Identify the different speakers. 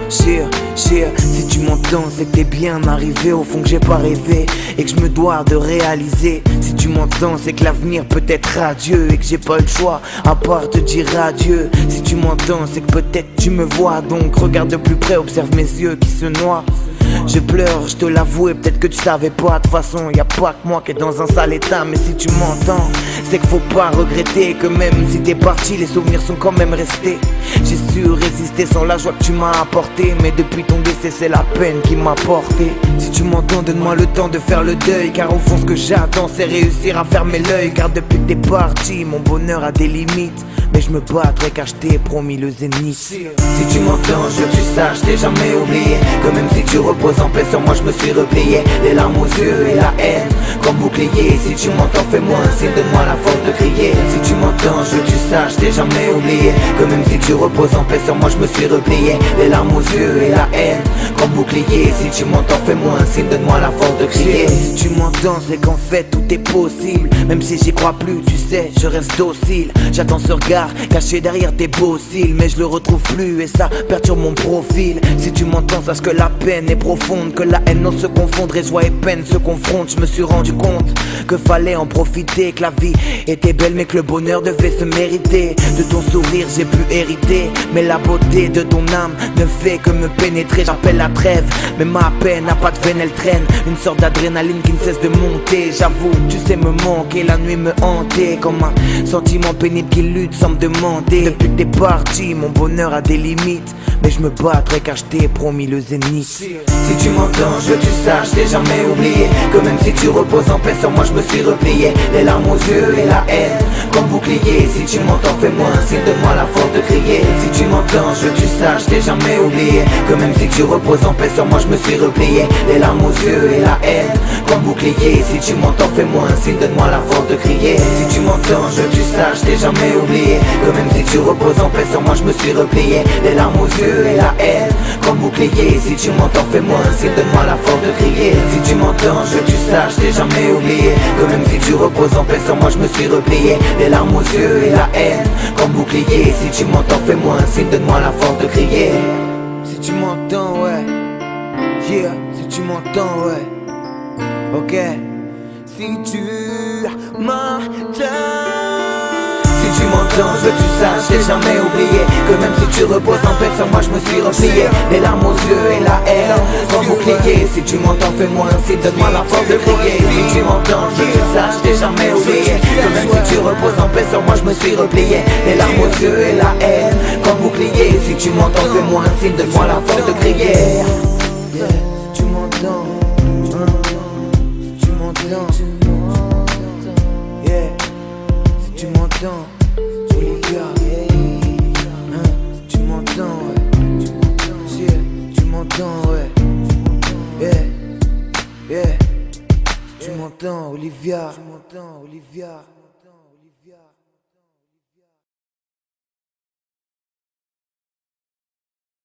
Speaker 1: Si tu m'entends, c'est que t'es bien arrivé au fond que j'ai pas rêvé et que je me dois de réaliser. Si tu m'entends, c'est que l'avenir peut être radieux et que j'ai pas le choix à part te dire adieu. Si tu m'entends, c'est que peut-être tu me vois, donc regarde de plus près, observe mes yeux qui se noient. Je pleure, je te l'avoue, et peut-être que tu savais pas. De toute façon, y a pas que moi qui est dans un sale état. Mais si tu m'entends, c'est qu'il faut pas regretter que même si t'es parti, les souvenirs sont quand même restés. J'ai su résister sans la joie que tu m'as apportée, mais depuis ton décès, c'est la peine qui m'a porté. Si tu m'entends, donne-moi le temps de faire le deuil, car au fond ce que j'attends, c'est réussir à fermer l'œil. Car depuis que t'es parti, mon bonheur a des limites, mais je me battrai car je t'ai promis le zénith. Si tu m'entends, je veux que tu saches, t'ai jamais oublié que même si tu reposes en paix sur moi, je me suis replié. Les larmes aux yeux et la haine comme bouclier. Si tu m'entends, fais-moi un signe, donne-moi la force de crier. Si tu m'entends, je veux que tu saches, t'ai jamais oublié que même si tu reposes en paix sur moi, je me suis replié. Les larmes aux yeux et la haine comme bouclier. Si tu m'entends, fais-moi un signe, donne-moi la force de crier. Si tu m'entends, c'est qu'en fait tout est possible. Même si j'y crois plus, tu sais, je reste docile. J'attends ce regard caché derrière tes beaux cils, mais je le retrouve plus et ça perturbe mon profil. Si tu m'entends, sache que la peine est profonde, que la haine n'ose se confondre et joie et peine se confrontent. Je me suis rendu compte que fallait en profiter, que la vie était belle mais que le bonheur devait se mériter. De ton sourire j'ai pu hériter, mais la beauté de ton âme ne fait que me pénétrer. J'appelle la trêve, mais ma peine n'a pas de veine, elle traîne une sorte d'adrénaline qui ne cesse de monter. J'avoue, tu sais me manquer, la nuit me hanter comme un sentiment pénible qui lutte sans me demander. Depuis que t'es parti, mon bonheur a des limites, mais je me battrai car je t'ai promis le zénith. Si tu m'entends, je veux que tu saches, t'ai jamais oublié que même si tu reposes en paix sur moi, je me suis replié. Les larmes aux yeux et la haine comme bouclier. Si tu m'entends, fais-moi un signe, donne-moi la force de crier. Si tu m'entends, je veux que tu saches, t'ai jamais oublié que même si tu reposes en paix sur moi, je me suis replié. Les larmes aux yeux et la haine comme bouclier. Si tu m'entends, fais-moi un signe, donne-moi la force de crier. Si tu m'entends, je veux que tu saches, t'ai jamais oublié que même si tu reposes en paix sur moi, je me suis replié. Les larmes aux yeux et la haine comme bouclier. Si tu m'entends, fais-moi un signe, donne-moi la force de crier. Si tu m'entends, je veux que tu saches, t'ai jamais oublié que même si tu reposes en paix sur moi, je me suis replié. Les larmes aux yeux et la haine comme bouclier. Si tu m'entends, fais-moi un signe, donne-moi la force de crier. Si tu m'entends, ouais, yeah, si tu m'entends, ouais, ok. Si tu m'entends, si tu m'entends, je veux que tu saches, j'ai jamais oublié que même si tu reposes en paix sur moi, je me suis replié. Les larmes aux yeux et la haine comme bouclier. Si tu m'entends, fais-moi un signe, donne-moi la force de crier. Si tu m'entends, je veux que tu saches, j'ai jamais oublié que même si tu reposes en paix sur moi, je me suis replié. Les larmes aux yeux et la haine comme bouclier. Si tu m'entends, fais-moi un signe, donne-moi la force de crier. Yeah, si tu m'entends, si tu m'entends, yeah, si tu m'entends, Olivia, tu m'entends, ouais, tu m'entends, ouais, yeah, tu m'entends, Olivia, tu m'entends, Olivia.